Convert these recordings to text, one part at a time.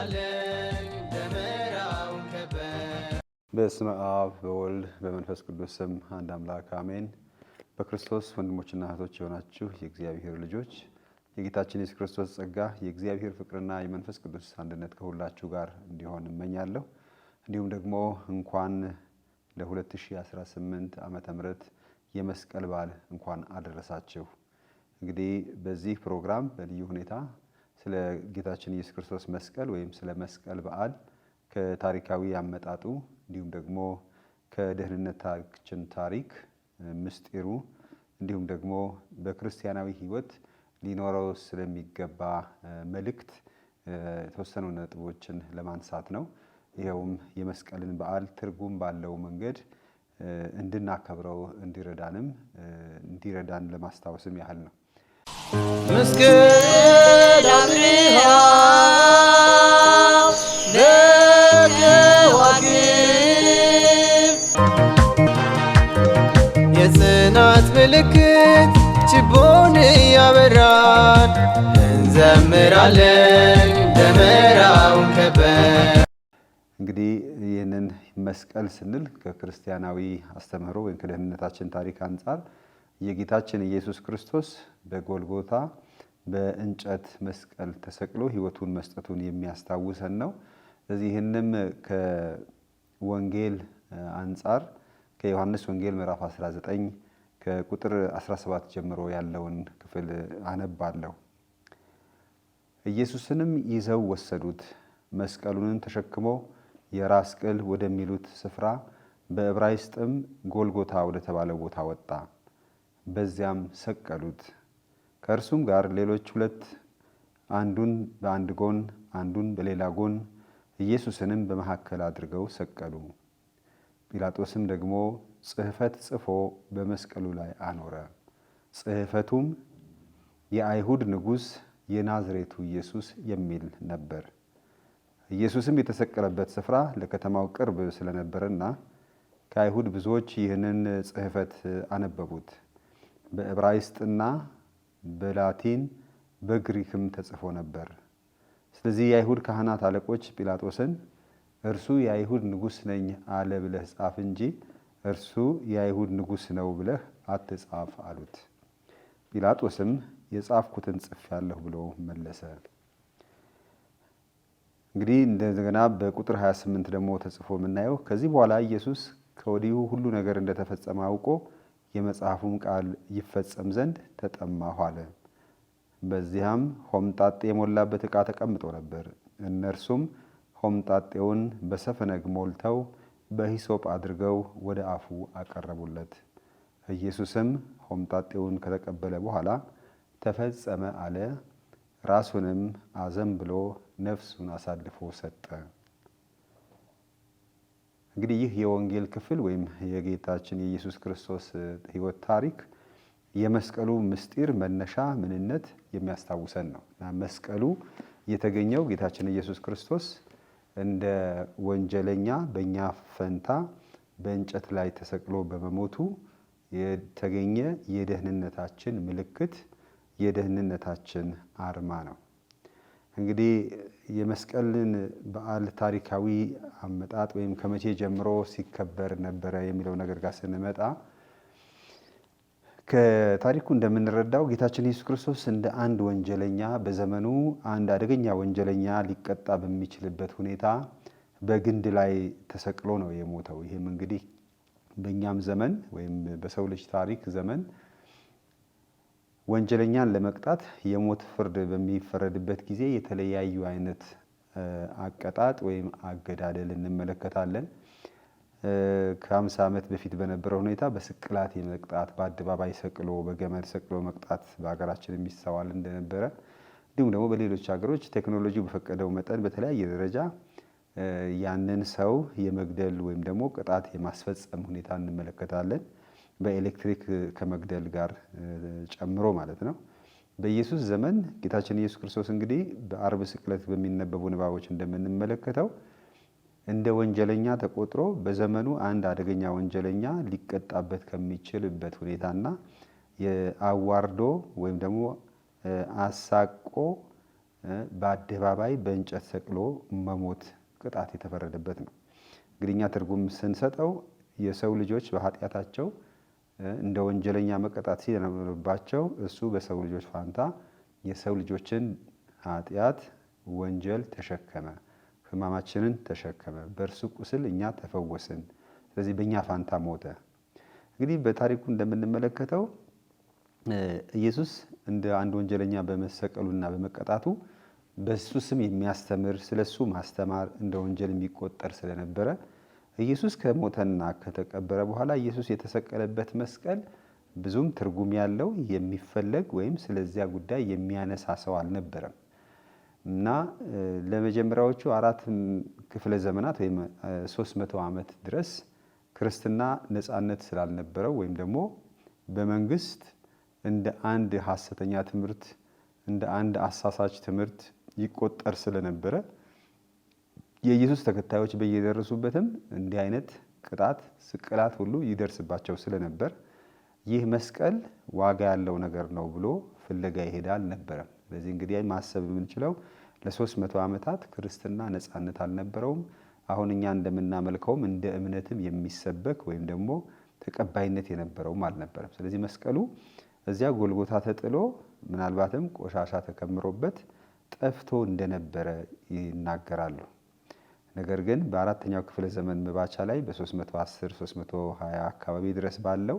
እንዘምራለን ደመራውን ከበን። በስመ አብ በወልድ በመንፈስ ቅዱስ ስም አንድ አምላክ አሜን። በክርስቶስ ወንድሞችና እህቶች የሆናችሁ የእግዚአብሔር ልጆች የጌታችን ኢየሱስ ክርስቶስ ጸጋ የእግዚአብሔር ፍቅርና የመንፈስ ቅዱስ አንድነት ከሁላችሁ ጋር እንዲሆን እመኛለሁ። እንዲሁም ደግሞ እንኳን ለ2018 ዓመተ ምህረት የመስቀል በዓል እንኳን አደረሳችሁ። እንግዲህ በዚህ ፕሮግራም በልዩ ሁኔታ ስለ ጌታችን ኢየሱስ ክርስቶስ መስቀል ወይም ስለ መስቀል በዓል ከታሪካዊ አመጣጡ እንዲሁም ደግሞ ከደህንነታችን ታሪክ ምስጢሩ እንዲሁም ደግሞ በክርስቲያናዊ ሕይወት ሊኖረው ስለሚገባ መልእክት የተወሰኑ ነጥቦችን ለማንሳት ነው። ይሄውም የመስቀልን በዓል ትርጉም ባለው መንገድ እንድናከብረው እንዲረዳን ለማስታወስም ያህል ነው። መስቀል አብርሃ ለከዋክብት የጽናት ምልክት ችቦን ያበራል። እንዘምራለን ደመራውን ከበን። እንግዲህ ይህንን መስቀል ስንል ከክርስቲያናዊ አስተምህሮ ወይም ከደህንነታችን ታሪክ አንጻር የጌታችን ኢየሱስ ክርስቶስ በጎልጎታ በእንጨት መስቀል ተሰቅሎ ሕይወቱን መስጠቱን የሚያስታውሰን ነው። ስለዚህ ይህንም ከወንጌል አንጻር ከዮሐንስ ወንጌል ምዕራፍ 19 ከቁጥር 17 ጀምሮ ያለውን ክፍል አነባለሁ። ኢየሱስንም ይዘው ወሰዱት። መስቀሉንም ተሸክሞ የራስ ቅል ወደሚሉት ስፍራ በዕብራይስጥም ጎልጎታ ወደተባለው ቦታ ወጣ። በዚያም ሰቀሉት። ከእርሱም ጋር ሌሎች ሁለት፣ አንዱን በአንድ ጎን አንዱን በሌላ ጎን፣ ኢየሱስንም በመካከል አድርገው ሰቀሉ። ጲላጦስም ደግሞ ጽሕፈት ጽፎ በመስቀሉ ላይ አኖረ። ጽሕፈቱም የአይሁድ ንጉሥ የናዝሬቱ ኢየሱስ የሚል ነበር። ኢየሱስም የተሰቀለበት ስፍራ ለከተማው ቅርብ ስለነበረና ከአይሁድ ብዙዎች ይህንን ጽሕፈት አነበቡት። በዕብራይስጥና በላቲን በግሪክም ተጽፎ ነበር። ስለዚህ የአይሁድ ካህናት አለቆች ጲላጦስን እርሱ የአይሁድ ንጉሥ ነኝ አለ ብለህ ጻፍ እንጂ እርሱ የአይሁድ ንጉሥ ነው ብለህ አትጻፍ አሉት። ጲላጦስም የጻፍኩትን ጽፌአለሁ ብሎ መለሰ። እንግዲህ እንደገና በቁጥር 28 ደግሞ ተጽፎ የምናየው ከዚህ በኋላ ኢየሱስ ከወዲሁ ሁሉ ነገር እንደተፈጸመ አውቆ የመጽሐፉም ቃል ይፈጸም ዘንድ ተጠማሁ አለ። በዚያም ሆምጣጤ የሞላበት ዕቃ ተቀምጦ ነበር። እነርሱም ሆምጣጤውን በሰፍነግ ሞልተው በሂሶጵ አድርገው ወደ አፉ አቀረቡለት። ኢየሱስም ሆምጣጤውን ከተቀበለ በኋላ ተፈጸመ አለ። ራሱንም አዘንብሎ ነፍሱን አሳልፎ ሰጠ። እንግዲህ ይህ የወንጌል ክፍል ወይም የጌታችን የኢየሱስ ክርስቶስ ሕይወት ታሪክ የመስቀሉ ምስጢር መነሻ ምንነት የሚያስታውሰን ነው እና መስቀሉ የተገኘው ጌታችን ኢየሱስ ክርስቶስ እንደ ወንጀለኛ በእኛ ፈንታ በእንጨት ላይ ተሰቅሎ በመሞቱ የተገኘ የደህንነታችን ምልክት የደህንነታችን አርማ ነው። እንግዲህ የመስቀልን በዓል ታሪካዊ አመጣጥ ወይም ከመቼ ጀምሮ ሲከበር ነበረ የሚለው ነገር ጋር ስንመጣ ከታሪኩ እንደምንረዳው ጌታችን ኢየሱስ ክርስቶስ እንደ አንድ ወንጀለኛ በዘመኑ አንድ አደገኛ ወንጀለኛ ሊቀጣ በሚችልበት ሁኔታ በግንድ ላይ ተሰቅሎ ነው የሞተው። ይህም እንግዲህ በእኛም ዘመን ወይም በሰው ልጅ ታሪክ ዘመን ወንጀለኛን ለመቅጣት የሞት ፍርድ በሚፈረድበት ጊዜ የተለያዩ አይነት አቀጣጥ ወይም አገዳደል እንመለከታለን። ከ50 ዓመት በፊት በነበረው ሁኔታ በስቅላት የመቅጣት በአደባባይ ሰቅሎ በገመድ ሰቅሎ መቅጣት በሀገራችን የሚስተዋል እንደነበረ እንዲሁም ደግሞ በሌሎች ሀገሮች ቴክኖሎጂው በፈቀደው መጠን በተለያየ ደረጃ ያንን ሰው የመግደል ወይም ደግሞ ቅጣት የማስፈጸም ሁኔታ እንመለከታለን። በኤሌክትሪክ ከመግደል ጋር ጨምሮ ማለት ነው። በኢየሱስ ዘመን ጌታችን ኢየሱስ ክርስቶስ እንግዲህ በአርብ ስቅለት በሚነበቡ ንባቦች እንደምንመለከተው እንደ ወንጀለኛ ተቆጥሮ በዘመኑ አንድ አደገኛ ወንጀለኛ ሊቀጣበት ከሚችልበት ሁኔታና የአዋርዶ ወይም ደግሞ አሳቆ በአደባባይ በእንጨት ሰቅሎ መሞት ቅጣት የተፈረደበት ነው። እንግዲህ እኛ ትርጉም ስንሰጠው የሰው ልጆች በኃጢአታቸው እንደ ወንጀለኛ መቀጣት ሲነበረባቸው እሱ በሰው ልጆች ፋንታ የሰው ልጆችን ኃጢአት ወንጀል ተሸከመ፣ ሕማማችንን ተሸከመ፣ በእርሱ ቁስል እኛ ተፈወስን፣ ስለዚህ በእኛ ፋንታ ሞተ። እንግዲህ በታሪኩ እንደምንመለከተው ኢየሱስ እንደ አንድ ወንጀለኛ በመሰቀሉና በመቀጣቱ በሱ ስም የሚያስተምር ስለሱ ማስተማር እንደ ወንጀል የሚቆጠር ስለነበረ ኢየሱስ ከሞተና ከተቀበረ በኋላ ኢየሱስ የተሰቀለበት መስቀል ብዙም ትርጉም ያለው የሚፈለግ ወይም ስለዚያ ጉዳይ የሚያነሳ ሰው አልነበረም እና ለመጀመሪያዎቹ 4 ክፍለ ዘመናት ወይም 300 ዓመት ድረስ ክርስትና ነፃነት ስላልነበረው ወይም ደግሞ በመንግስት እንደ አንድ ሐሰተኛ ትምህርት እንደ አንድ አሳሳች ትምህርት ይቆጠር ስለነበረ የኢየሱስ ተከታዮች በየደረሱበትም እንዲህ አይነት ቅጣት፣ ስቅላት ሁሉ ይደርስባቸው ስለነበር ይህ መስቀል ዋጋ ያለው ነገር ነው ብሎ ፍለጋ ይሄዳል አልነበረም። ስለዚህ እንግዲህ ማሰብ የምንችለው ለ300 ዓመታት ክርስትና ነፃነት አልነበረውም። አሁን እኛ እንደምናመልከውም እንደ እምነትም የሚሰበክ ወይም ደግሞ ተቀባይነት የነበረውም አልነበረም። ስለዚህ መስቀሉ እዚያ ጎልጎታ ተጥሎ ምናልባትም ቆሻሻ ተከምሮበት ጠፍቶ እንደነበረ ይናገራሉ። ነገር ግን በ4ኛው ክፍለ ዘመን መባቻ ላይ በ310 320 አካባቢ ድረስ ባለው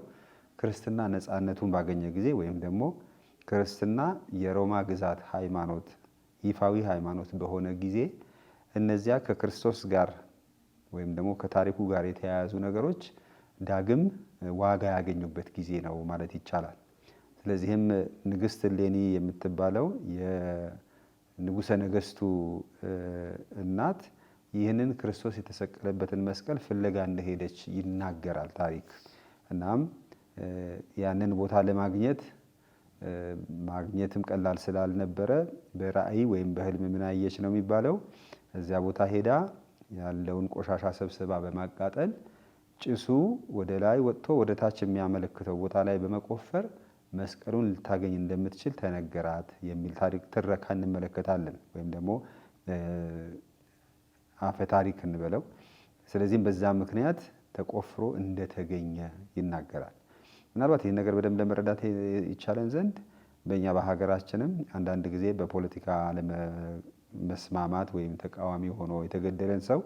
ክርስትና ነፃነቱን ባገኘ ጊዜ ወይም ደግሞ ክርስትና የሮማ ግዛት ሃይማኖት ይፋዊ ሃይማኖት በሆነ ጊዜ እነዚያ ከክርስቶስ ጋር ወይም ደግሞ ከታሪኩ ጋር የተያያዙ ነገሮች ዳግም ዋጋ ያገኙበት ጊዜ ነው ማለት ይቻላል። ስለዚህም ንግስት እሌኒ የምትባለው የንጉሠ ነገሥቱ እናት ይህንን ክርስቶስ የተሰቀለበትን መስቀል ፍለጋ እንደሄደች ይናገራል ታሪክ። እናም ያንን ቦታ ማግኘትም ቀላል ስላልነበረ በራእይ ወይም በህልም ምን አየች ነው የሚባለው። እዚያ ቦታ ሄዳ ያለውን ቆሻሻ ሰብስባ በማቃጠል ጭሱ ወደ ላይ ወጥቶ ወደ ታች የሚያመለክተው ቦታ ላይ በመቆፈር መስቀሉን ልታገኝ እንደምትችል ተነገራት የሚል ታሪክ ትረካ እንመለከታለን፣ ወይም ደግሞ አፈ ታሪክ እንበለው። ስለዚህም በዛ ምክንያት ተቆፍሮ እንደተገኘ ይናገራል። ምናልባት ይህን ነገር በደንብ ለመረዳት ይቻለን ዘንድ በእኛ በሀገራችንም አንዳንድ ጊዜ በፖለቲካ አለመስማማት ወይም ተቃዋሚ ሆኖ የተገደለን ሰው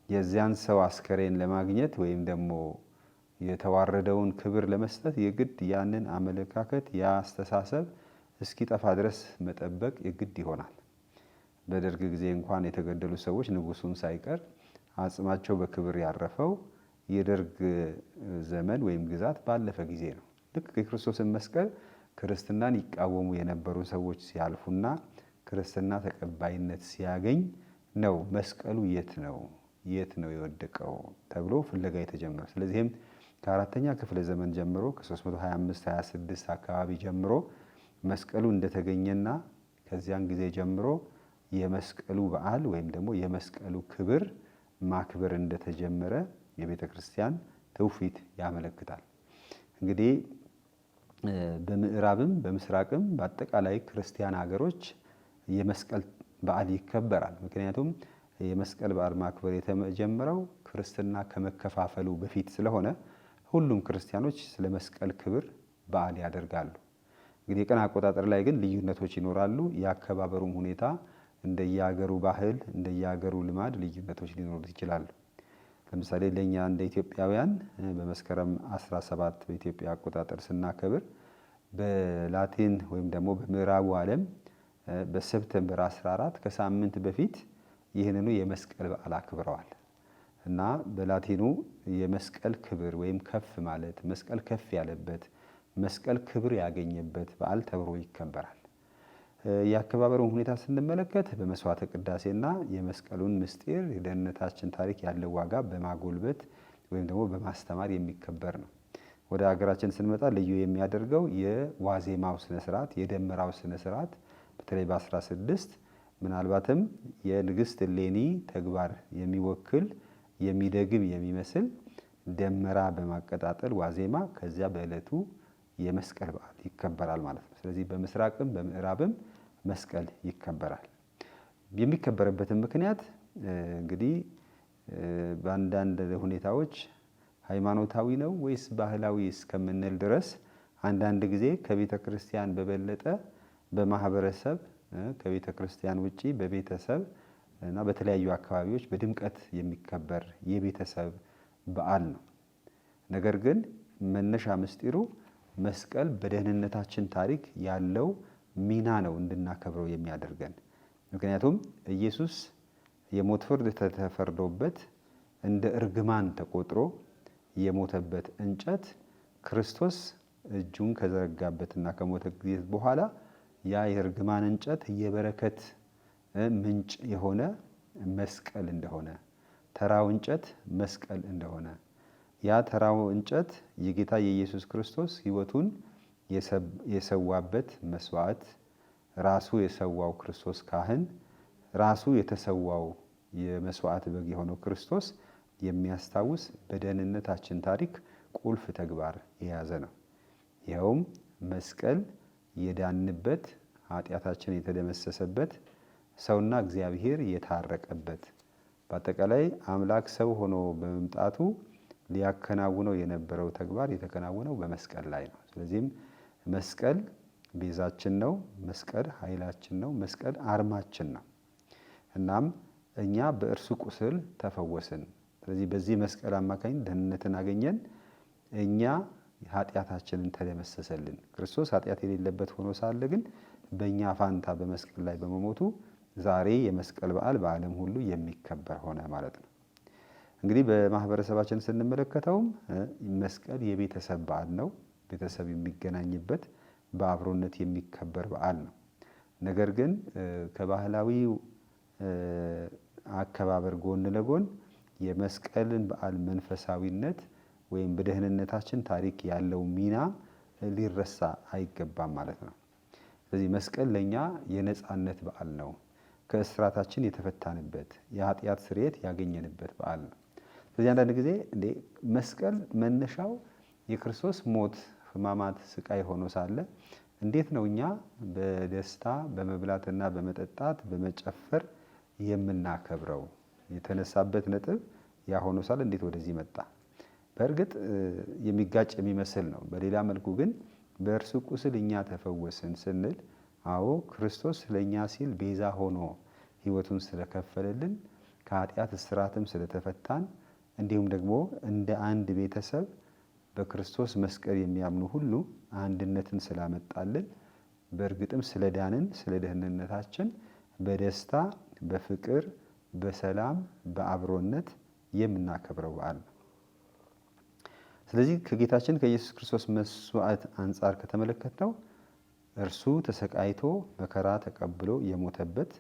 የዚያን ሰው አስከሬን ለማግኘት ወይም ደግሞ የተዋረደውን ክብር ለመስጠት የግድ ያንን አመለካከት ያ አስተሳሰብ እስኪጠፋ ድረስ መጠበቅ የግድ ይሆናል። በደርግ ጊዜ እንኳን የተገደሉ ሰዎች ንጉሱም ሳይቀር አጽማቸው በክብር ያረፈው የደርግ ዘመን ወይም ግዛት ባለፈ ጊዜ ነው። ልክ የክርስቶስን መስቀል ክርስትናን ይቃወሙ የነበሩ ሰዎች ሲያልፉና ክርስትና ተቀባይነት ሲያገኝ ነው መስቀሉ የት ነው የወደቀው ተብሎ ፍለጋ የተጀመረ። ስለዚህም ከ4ኛ ክፍለ ዘመን ጀምሮ ከ325-26 አካባቢ ጀምሮ መስቀሉ እንደተገኘና ከዚያን ጊዜ ጀምሮ የመስቀሉ በዓል ወይም ደግሞ የመስቀሉ ክብር ማክበር እንደተጀመረ የቤተ ክርስቲያን ትውፊት ያመለክታል። እንግዲህ በምዕራብም በምስራቅም በአጠቃላይ ክርስቲያን ሀገሮች የመስቀል በዓል ይከበራል። ምክንያቱም የመስቀል በዓል ማክበር የተጀመረው ክርስትና ከመከፋፈሉ በፊት ስለሆነ ሁሉም ክርስቲያኖች ስለ መስቀል ክብር በዓል ያደርጋሉ። እንግዲህ የቀን አቆጣጠር ላይ ግን ልዩነቶች ይኖራሉ። የአከባበሩም ሁኔታ እንደየሀገሩ ባህል እንደየሀገሩ ልማድ ልዩነቶች ሊኖሩት ይችላሉ። ለምሳሌ ለእኛ እንደ ኢትዮጵያውያን በመስከረም 17 በኢትዮጵያ አቆጣጠር ስናከብር በላቲን ወይም ደግሞ በምዕራቡ ዓለም በሰፕተምበር 14 ከሳምንት በፊት ይህንኑ የመስቀል በዓል አክብረዋል እና በላቲኑ የመስቀል ክብር ወይም ከፍ ማለት መስቀል ከፍ ያለበት መስቀል ክብር ያገኘበት በዓል ተብሎ ይከበራል። የአከባበሩን ሁኔታ ስንመለከት በመስዋዕተ ቅዳሴና የመስቀሉን ምስጢር የደህንነታችን ታሪክ ያለው ዋጋ በማጎልበት ወይም ደግሞ በማስተማር የሚከበር ነው። ወደ ሀገራችን ስንመጣ ልዩ የሚያደርገው የዋዜማው ስነስርዓት የደመራው ስነስርዓት በተለይ በ16 ምናልባትም የንግስት እሌኒ ተግባር የሚወክል የሚደግም የሚመስል ደመራ በማቀጣጠል ዋዜማ ከዚያ በዕለቱ የመስቀል በዓል ይከበራል ማለት ነው። ስለዚህ በምስራቅም በምዕራብም መስቀል ይከበራል። የሚከበርበትን ምክንያት እንግዲህ በአንዳንድ ሁኔታዎች ሃይማኖታዊ ነው ወይስ ባህላዊ እስከምንል ድረስ አንዳንድ ጊዜ ከቤተ ክርስቲያን በበለጠ በማህበረሰብ ከቤተ ክርስቲያን ውጪ በቤተሰብ እና በተለያዩ አካባቢዎች በድምቀት የሚከበር የቤተሰብ በዓል ነው። ነገር ግን መነሻ ምስጢሩ መስቀል በደህንነታችን ታሪክ ያለው ሚና ነው እንድናከብረው የሚያደርገን። ምክንያቱም ኢየሱስ የሞት ፍርድ ተፈርዶበት እንደ እርግማን ተቆጥሮ የሞተበት እንጨት ክርስቶስ እጁን ከዘረጋበትና ከሞተ ጊዜ በኋላ ያ የእርግማን እንጨት የበረከት ምንጭ የሆነ መስቀል እንደሆነ፣ ተራው እንጨት መስቀል እንደሆነ፣ ያ ተራው እንጨት የጌታ የኢየሱስ ክርስቶስ ሕይወቱን የሰዋበት መስዋዕት፣ ራሱ የሰዋው ክርስቶስ ካህን፣ ራሱ የተሰዋው የመስዋዕት በግ የሆነው ክርስቶስ የሚያስታውስ በደህንነታችን ታሪክ ቁልፍ ተግባር የያዘ ነው። ይኸውም መስቀል የዳንበት፣ ኃጢአታችን የተደመሰሰበት፣ ሰውና እግዚአብሔር የታረቀበት፣ በአጠቃላይ አምላክ ሰው ሆኖ በመምጣቱ ሊያከናውነው የነበረው ተግባር የተከናወነው በመስቀል ላይ ነው። ስለዚህም መስቀል ቤዛችን ነው። መስቀል ኃይላችን ነው። መስቀል አርማችን ነው። እናም እኛ በእርሱ ቁስል ተፈወስን። ስለዚህ በዚህ መስቀል አማካኝነት ደህንነትን አገኘን። እኛ ኃጢአታችንን ተደመሰሰልን። ክርስቶስ ኃጢአት የሌለበት ሆኖ ሳለ ግን በእኛ ፋንታ በመስቀል ላይ በመሞቱ ዛሬ የመስቀል በዓል በዓለም ሁሉ የሚከበር ሆነ ማለት ነው። እንግዲህ በማህበረሰባችን ስንመለከተውም መስቀል የቤተሰብ በዓል ነው። ቤተሰብ የሚገናኝበት በአብሮነት የሚከበር በዓል ነው። ነገር ግን ከባህላዊው አከባበር ጎን ለጎን የመስቀልን በዓል መንፈሳዊነት ወይም በደህንነታችን ታሪክ ያለው ሚና ሊረሳ አይገባም ማለት ነው። ስለዚህ መስቀል ለኛ የነጻነት በዓል ነው። ከእስራታችን የተፈታንበት፣ የኃጢአት ስርየት ያገኘንበት በዓል ነው። ስለዚህ አንዳንድ ጊዜ መስቀል መነሻው የክርስቶስ ሞት፣ ሕማማት፣ ስቃይ ሆኖ ሳለ እንዴት ነው እኛ በደስታ በመብላትና በመጠጣት በመጨፈር የምናከብረው? የተነሳበት ነጥብ ያ ሆኖ ሳለ እንዴት ወደዚህ መጣ? በእርግጥ የሚጋጭ የሚመስል ነው። በሌላ መልኩ ግን በእርሱ ቁስል እኛ ተፈወስን ስንል፣ አዎ ክርስቶስ ለእኛ ሲል ቤዛ ሆኖ ሕይወቱን ስለከፈለልን ከኃጢአት እስራትም ስለተፈታን እንዲሁም ደግሞ እንደ አንድ ቤተሰብ በክርስቶስ መስቀል የሚያምኑ ሁሉ አንድነትን ስላመጣልን በእርግጥም ስለዳንን ስለ ደህንነታችን በደስታ በፍቅር በሰላም በአብሮነት የምናከብረው በዓል ነው። ስለዚህ ከጌታችን ከኢየሱስ ክርስቶስ መስዋዕት አንጻር ከተመለከትነው እርሱ ተሰቃይቶ መከራ ተቀብሎ የሞተበት፣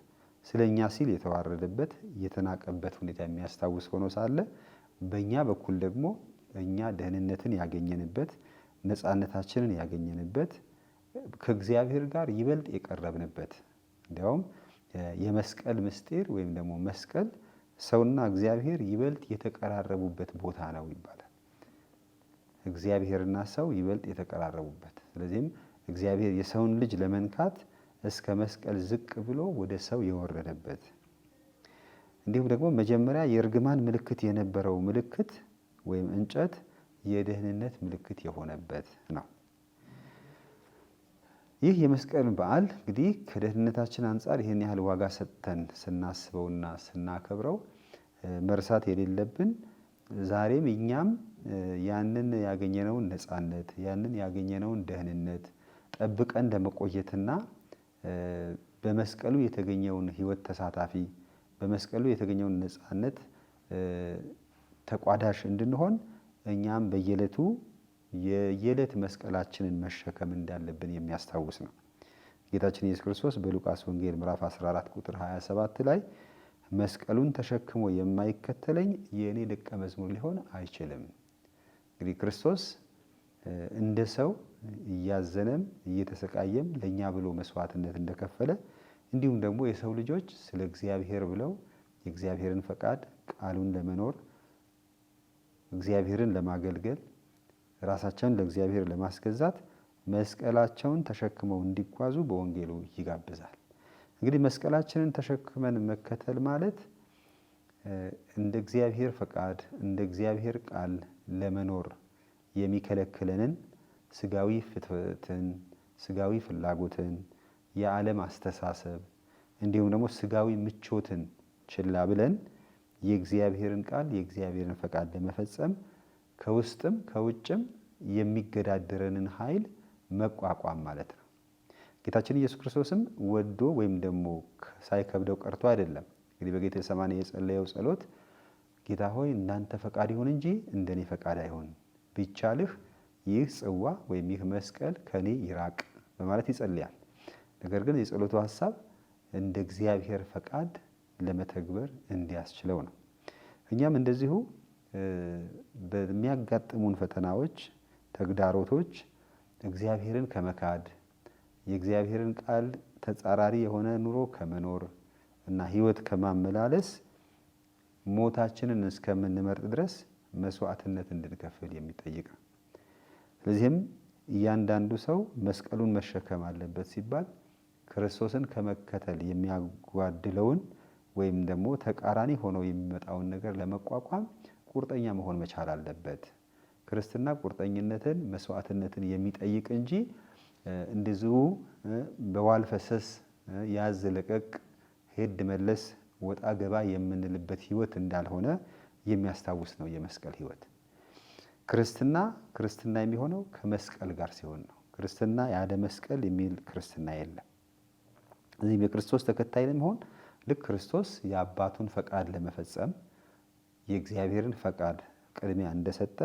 ስለኛ ሲል የተዋረደበት የተናቀበት ሁኔታ የሚያስታውስ ሆኖ ሳለ በእኛ በኩል ደግሞ እኛ ደህንነትን ያገኘንበት፣ ነፃነታችንን ያገኘንበት፣ ከእግዚአብሔር ጋር ይበልጥ የቀረብንበት፣ እንዲያውም የመስቀል ምስጢር ወይም ደግሞ መስቀል ሰውና እግዚአብሔር ይበልጥ የተቀራረቡበት ቦታ ነው ይባላል። እግዚአብሔርና ሰው ይበልጥ የተቀራረቡበት። ስለዚህም እግዚአብሔር የሰውን ልጅ ለመንካት እስከ መስቀል ዝቅ ብሎ ወደ ሰው የወረደበት፣ እንዲሁም ደግሞ መጀመሪያ የእርግማን ምልክት የነበረው ምልክት ወይም እንጨት የደህንነት ምልክት የሆነበት ነው። ይህ የመስቀል በዓል እንግዲህ ከደህንነታችን አንጻር ይህን ያህል ዋጋ ሰጥተን ስናስበውና ስናከብረው መርሳት የሌለብን ዛሬም እኛም ያንን ያገኘነውን ነፃነት ያንን ያገኘነውን ደህንነት ጠብቀን ለመቆየትና በመስቀሉ የተገኘውን ሕይወት ተሳታፊ በመስቀሉ የተገኘውን ነፃነት ተቋዳሽ እንድንሆን እኛም በየዕለቱ የየዕለት መስቀላችንን መሸከም እንዳለብን የሚያስታውስ ነው። ጌታችን ኢየሱስ ክርስቶስ በሉቃስ ወንጌል ምዕራፍ 14 ቁጥር 27 ላይ መስቀሉን ተሸክሞ የማይከተለኝ የእኔ ደቀ መዝሙር ሊሆን አይችልም። እንግዲህ ክርስቶስ እንደ ሰው እያዘነም እየተሰቃየም ለእኛ ብሎ መስዋዕትነት እንደከፈለ እንዲሁም ደግሞ የሰው ልጆች ስለ እግዚአብሔር ብለው የእግዚአብሔርን ፈቃድ ቃሉን ለመኖር እግዚአብሔርን ለማገልገል ራሳቸውን ለእግዚአብሔር ለማስገዛት መስቀላቸውን ተሸክመው እንዲጓዙ በወንጌሉ ይጋብዛል። እንግዲህ መስቀላችንን ተሸክመን መከተል ማለት እንደ እግዚአብሔር ፈቃድ እንደ እግዚአብሔር ቃል ለመኖር የሚከለክለንን ስጋዊ ፍትወትን፣ ስጋዊ ፍላጎትን፣ የዓለም አስተሳሰብ እንዲሁም ደግሞ ስጋዊ ምቾትን ችላ ብለን የእግዚአብሔርን ቃል የእግዚአብሔርን ፈቃድ ለመፈጸም ከውስጥም ከውጭም የሚገዳደረንን ኃይል መቋቋም ማለት ነው። ጌታችን ኢየሱስ ክርስቶስም ወዶ ወይም ደግሞ ሳይከብደው ቀርቶ አይደለም። እንግዲህ በጌቴሰማኒ የጸለየው ጸሎት ጌታ ሆይ እንዳንተ ፈቃድ ይሁን እንጂ እንደኔ ፈቃድ አይሁን፣ ቢቻልህ ይህ ጽዋ ወይም ይህ መስቀል ከኔ ይራቅ በማለት ይጸልያል። ነገር ግን የጸሎቱ ሐሳብ እንደ እግዚአብሔር ፈቃድ ለመተግበር እንዲያስችለው ነው። እኛም እንደዚሁ በሚያጋጥሙን ፈተናዎች፣ ተግዳሮቶች እግዚአብሔርን ከመካድ የእግዚአብሔርን ቃል ተጻራሪ የሆነ ኑሮ ከመኖር እና ሕይወት ከማመላለስ ሞታችንን እስከምንመርጥ ድረስ መስዋዕትነት እንድንከፍል የሚጠይቅ ነው። ስለዚህም እያንዳንዱ ሰው መስቀሉን መሸከም አለበት ሲባል ክርስቶስን ከመከተል የሚያጓድለውን ወይም ደግሞ ተቃራኒ ሆኖ የሚመጣውን ነገር ለመቋቋም ቁርጠኛ መሆን መቻል አለበት። ክርስትና ቁርጠኝነትን፣ መስዋዕትነትን የሚጠይቅ እንጂ እንደዚሁ በዋል ፈሰስ ያዝ ለቀቅ ሄድ መለስ ወጣ ገባ የምንልበት ህይወት እንዳልሆነ የሚያስታውስ ነው የመስቀል ህይወት። ክርስትና የሚሆነው ከመስቀል ጋር ሲሆን ነው። ክርስትና ያለ መስቀል የሚል ክርስትና የለም። እዚህ የክርስቶስ ተከታይ ለመሆን ልክ ክርስቶስ የአባቱን ፈቃድ ለመፈጸም የእግዚአብሔርን ፈቃድ ቅድሚያ እንደሰጠ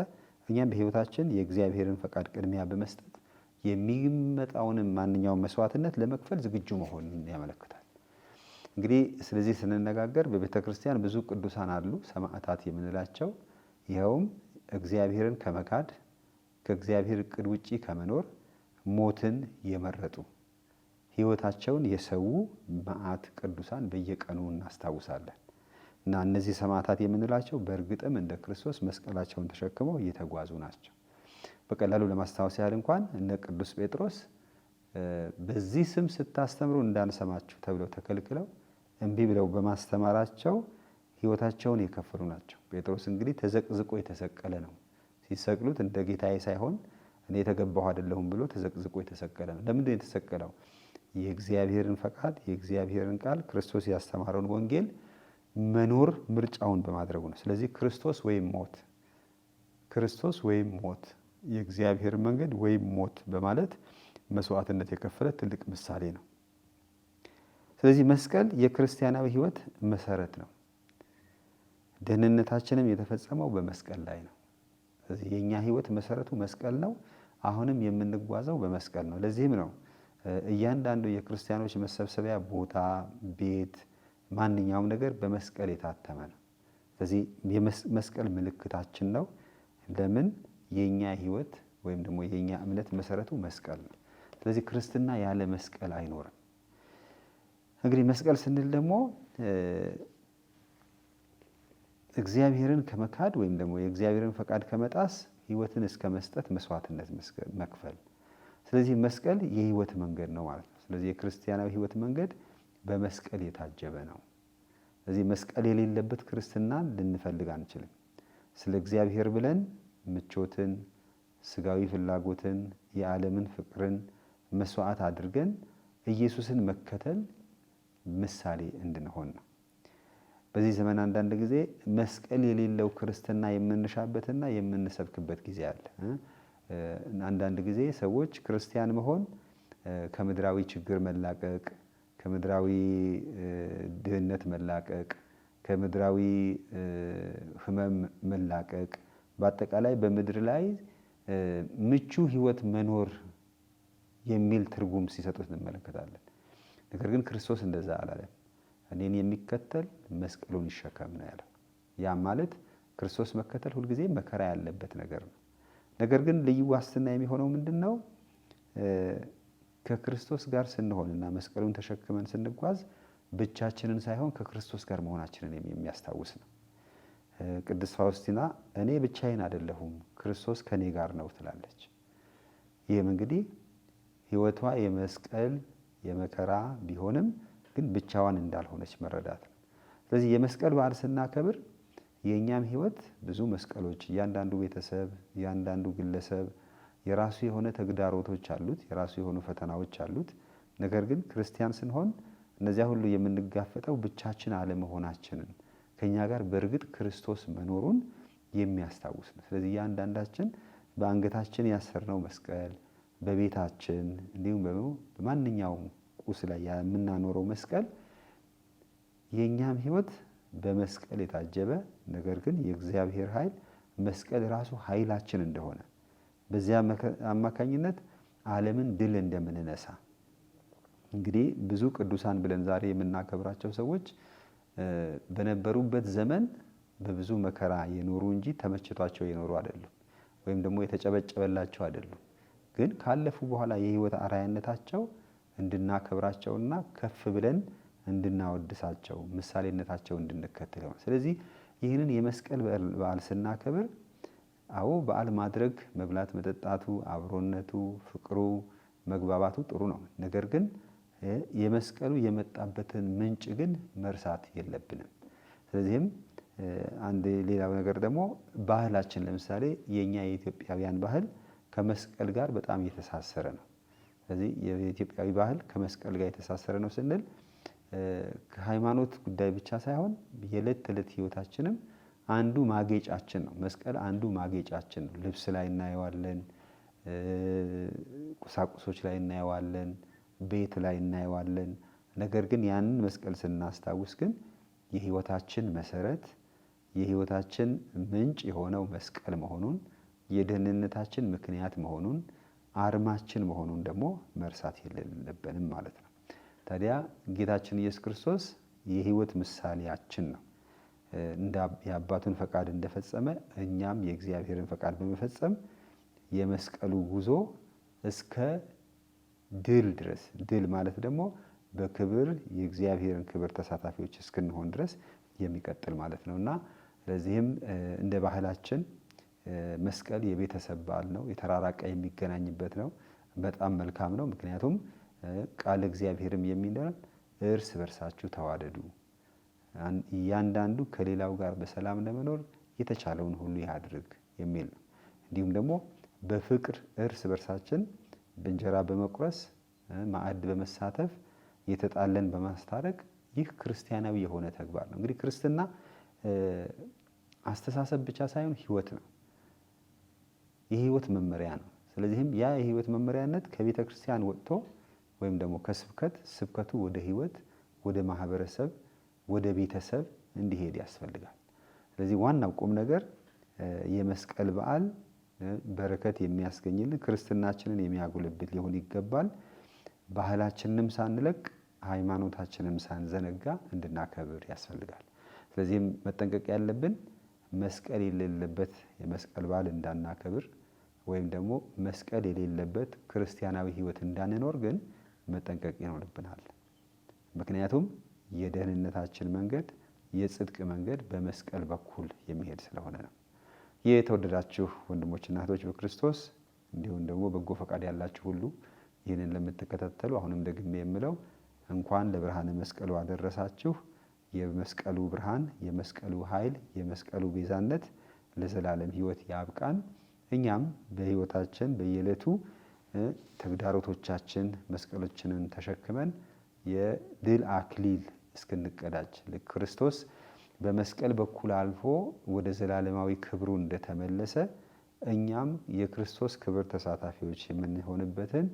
እኛም በህይወታችን የእግዚአብሔርን ፈቃድ ቅድሚያ በመስጠት የሚመጣውንም ማንኛውም መስዋዕትነት ለመክፈል ዝግጁ መሆንን ያመለክታል። እንግዲህ ስለዚህ ስንነጋገር በቤተ ክርስቲያን ብዙ ቅዱሳን አሉ፣ ሰማዕታት የምንላቸው። ይኸውም እግዚአብሔርን ከመካድ ከእግዚአብሔር እቅድ ውጪ ከመኖር ሞትን የመረጡ ህይወታቸውን የሰው መዓት ቅዱሳን በየቀኑ እናስታውሳለን። እና እነዚህ ሰማዕታት የምንላቸው በእርግጥም እንደ ክርስቶስ መስቀላቸውን ተሸክመው እየተጓዙ ናቸው። በቀላሉ ለማስታወስ ያህል እንኳን እነ ቅዱስ ጴጥሮስ በዚህ ስም ስታስተምሩ እንዳንሰማችሁ ተብለው ተከልክለው እምቢ ብለው በማስተማራቸው ህይወታቸውን የከፈሉ ናቸው። ጴጥሮስ እንግዲህ ተዘቅዝቆ የተሰቀለ ነው። ሲሰቅሉት እንደ ጌታዬ ሳይሆን እኔ የተገባሁ አይደለሁም ብሎ ተዘቅዝቆ የተሰቀለ ነው። ለምንድን ነው የተሰቀለው? የእግዚአብሔርን ፈቃድ የእግዚአብሔርን ቃል ክርስቶስ ያስተማረውን ወንጌል መኖር ምርጫውን በማድረጉ ነው። ስለዚህ ክርስቶስ ወይም ሞት፣ ክርስቶስ ወይም ሞት፣ የእግዚአብሔር መንገድ ወይም ሞት በማለት መስዋዕትነት የከፈለ ትልቅ ምሳሌ ነው። ስለዚህ መስቀል የክርስቲያናዊ ህይወት መሰረት ነው። ደህንነታችንም የተፈጸመው በመስቀል ላይ ነው። ስለዚህ የኛ ህይወት መሰረቱ መስቀል ነው። አሁንም የምንጓዘው በመስቀል ነው። ለዚህም ነው እያንዳንዱ የክርስቲያኖች መሰብሰቢያ ቦታ፣ ቤት፣ ማንኛውም ነገር በመስቀል የታተመ ነው። ስለዚህ የመስቀል ምልክታችን ነው። ለምን? የኛ ህይወት ወይም ደግሞ የኛ እምነት መሰረቱ መስቀል ነው። ስለዚህ ክርስትና ያለ መስቀል አይኖርም። እንግዲህ መስቀል ስንል ደግሞ እግዚአብሔርን ከመካድ ወይም ደግሞ የእግዚአብሔርን ፈቃድ ከመጣስ ህይወትን እስከ መስጠት መስዋዕትነት መክፈል። ስለዚህ መስቀል የህይወት መንገድ ነው ማለት ነው። ስለዚህ የክርስቲያናዊ ህይወት መንገድ በመስቀል የታጀበ ነው። ስለዚህ መስቀል የሌለበት ክርስትናን ልንፈልግ አንችልም። ስለ እግዚአብሔር ብለን ምቾትን፣ ስጋዊ ፍላጎትን፣ የዓለምን ፍቅርን መስዋዕት አድርገን ኢየሱስን መከተል ምሳሌ እንድንሆን ነው። በዚህ ዘመን አንዳንድ ጊዜ መስቀል የሌለው ክርስትና የምንሻበትና የምንሰብክበት ጊዜ አለ። አንዳንድ ጊዜ ሰዎች ክርስቲያን መሆን ከምድራዊ ችግር መላቀቅ፣ ከምድራዊ ድህነት መላቀቅ፣ ከምድራዊ ህመም መላቀቅ፣ በአጠቃላይ በምድር ላይ ምቹ ህይወት መኖር የሚል ትርጉም ሲሰጡት እንመለከታለን። ነገር ግን ክርስቶስ እንደዛ አላለም። እኔን የሚከተል መስቀሉን ይሸከም ነው ያለው። ያ ማለት ክርስቶስ መከተል ሁልጊዜ መከራ ያለበት ነገር ነው። ነገር ግን ልዩ ዋስትና የሚሆነው ምንድነው? ከክርስቶስ ጋር ስንሆንና መስቀሉን ተሸክመን ስንጓዝ ብቻችንን ሳይሆን ከክርስቶስ ጋር መሆናችንን የሚያስታውስ ነው። ቅድስት ፋውስቲና እኔ ብቻዬን አይደለሁም ክርስቶስ ከኔ ጋር ነው ትላለች። ይህም እንግዲህ ህይወቷ የመስቀል የመከራ ቢሆንም ግን ብቻዋን እንዳልሆነች መረዳት ነው። ስለዚህ የመስቀል በዓል ስናከብር የእኛም ህይወት ብዙ መስቀሎች፣ እያንዳንዱ ቤተሰብ፣ እያንዳንዱ ግለሰብ የራሱ የሆነ ተግዳሮቶች አሉት፣ የራሱ የሆኑ ፈተናዎች አሉት። ነገር ግን ክርስቲያን ስንሆን እነዚያ ሁሉ የምንጋፈጠው ብቻችን አለመሆናችንን ከኛ ጋር በእርግጥ ክርስቶስ መኖሩን የሚያስታውስ ነው። ስለዚህ እያንዳንዳችን በአንገታችን ያሰርነው መስቀል፣ በቤታችን እንዲሁም በማንኛውም ቁስ ላይ የምናኖረው መስቀል የኛም ህይወት በመስቀል የታጀበ ነገር ግን የእግዚአብሔር ኃይል መስቀል ራሱ ኃይላችን እንደሆነ በዚያ አማካኝነት ዓለምን ድል እንደምንነሳ እንግዲህ ብዙ ቅዱሳን ብለን ዛሬ የምናከብራቸው ሰዎች በነበሩበት ዘመን በብዙ መከራ የኖሩ እንጂ ተመችቷቸው የኖሩ አይደሉም፣ ወይም ደግሞ የተጨበጨበላቸው አይደሉም። ግን ካለፉ በኋላ የህይወት አርአያነታቸው እንድናከብራቸውና ከፍ ብለን እንድናወድሳቸው ምሳሌነታቸው እንድንከተል ነው። ስለዚህ ይህንን የመስቀል በዓል ስናከብር አዎ በዓል ማድረግ መብላት፣ መጠጣቱ፣ አብሮነቱ፣ ፍቅሩ፣ መግባባቱ ጥሩ ነው። ነገር ግን የመስቀሉ የመጣበትን ምንጭ ግን መርሳት የለብንም። ስለዚህም አንድ ሌላው ነገር ደግሞ ባህላችን ለምሳሌ የኛ የኢትዮጵያውያን ባህል ከመስቀል ጋር በጣም የተሳሰረ ነው። ስለዚህ የኢትዮጵያዊ ባህል ከመስቀል ጋር የተሳሰረ ነው ስንል ከሃይማኖት ጉዳይ ብቻ ሳይሆን የዕለት ተዕለት ህይወታችንም አንዱ ማጌጫችን ነው። መስቀል አንዱ ማጌጫችን ነው። ልብስ ላይ እናየዋለን፣ ቁሳቁሶች ላይ እናየዋለን፣ ቤት ላይ እናየዋለን። ነገር ግን ያንን መስቀል ስናስታውስ ግን የህይወታችን መሰረት የህይወታችን ምንጭ የሆነው መስቀል መሆኑን የደህንነታችን ምክንያት መሆኑን አርማችን መሆኑን ደግሞ መርሳት የለብንም ማለት ነው። ታዲያ ጌታችን ኢየሱስ ክርስቶስ የህይወት ምሳሌያችን ነው። እንደ የአባቱን ፈቃድ እንደፈጸመ እኛም የእግዚአብሔርን ፈቃድ በመፈጸም የመስቀሉ ጉዞ እስከ ድል ድረስ፣ ድል ማለት ደግሞ በክብር የእግዚአብሔርን ክብር ተሳታፊዎች እስክንሆን ድረስ የሚቀጥል ማለት ነውና ስለዚህም እንደ ባህላችን መስቀል የቤተሰብ በዓል ነው። የተራራቀ የሚገናኝበት ነው። በጣም መልካም ነው። ምክንያቱም ቃል እግዚአብሔርም የሚለን እርስ በርሳችሁ ተዋደዱ፣ እያንዳንዱ ከሌላው ጋር በሰላም ለመኖር የተቻለውን ሁሉ ያድርግ የሚል ነው። እንዲሁም ደግሞ በፍቅር እርስ በርሳችን በእንጀራ በመቁረስ ማዕድ በመሳተፍ የተጣለን በማስታረቅ ይህ ክርስቲያናዊ የሆነ ተግባር ነው። እንግዲህ ክርስትና አስተሳሰብ ብቻ ሳይሆን ህይወት ነው። የህይወት መመሪያ ነው። ስለዚህም ያ የህይወት መመሪያነት ከቤተ ክርስቲያን ወጥቶ ወይም ደግሞ ከስብከት ስብከቱ ወደ ህይወት፣ ወደ ማህበረሰብ፣ ወደ ቤተሰብ እንዲሄድ ያስፈልጋል። ስለዚህ ዋናው ቁም ነገር የመስቀል በዓል በረከት የሚያስገኝልን ክርስትናችንን የሚያጎለብት ሊሆን ይገባል። ባህላችንንም ሳንለቅ ሃይማኖታችንንም ሳንዘነጋ እንድናከብር ያስፈልጋል። ስለዚህም መጠንቀቅ ያለብን መስቀል የሌለበት የመስቀል በዓል እንዳናከብር ወይም ደግሞ መስቀል የሌለበት ክርስቲያናዊ ህይወት እንዳንኖር ግን መጠንቀቅ ይኖርብናል። ምክንያቱም የደህንነታችን መንገድ የጽድቅ መንገድ በመስቀል በኩል የሚሄድ ስለሆነ ነው። የተወደዳችሁ ወንድሞችና እህቶች በክርስቶስ እንዲሁም ደግሞ በጎ ፈቃድ ያላችሁ ሁሉ ይህንን ለምትከታተሉ አሁንም ደግሜ የምለው እንኳን ለብርሃነ መስቀሉ አደረሳችሁ። የመስቀሉ ብርሃን፣ የመስቀሉ ኃይል፣ የመስቀሉ ቤዛነት ለዘላለም ህይወት ያብቃን። እኛም በህይወታችን በየዕለቱ ተግዳሮቶቻችን መስቀሎችንን ተሸክመን የድል አክሊል እስክንቀዳጅ ልክ ክርስቶስ በመስቀል በኩል አልፎ ወደ ዘላለማዊ ክብሩ እንደተመለሰ እኛም የክርስቶስ ክብር ተሳታፊዎች የምንሆንበትን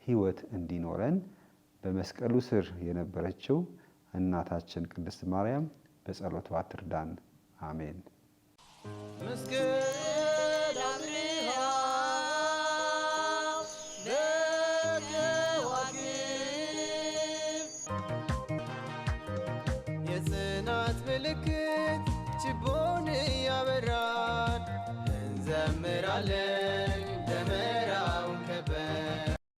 ህይወት እንዲኖረን በመስቀሉ ስር የነበረችው እናታችን ቅድስት ማርያም በጸሎቷ ትርዳን። አሜን። የጽናት ምልክት ችቦን ያበራል፣ እንዘምራለን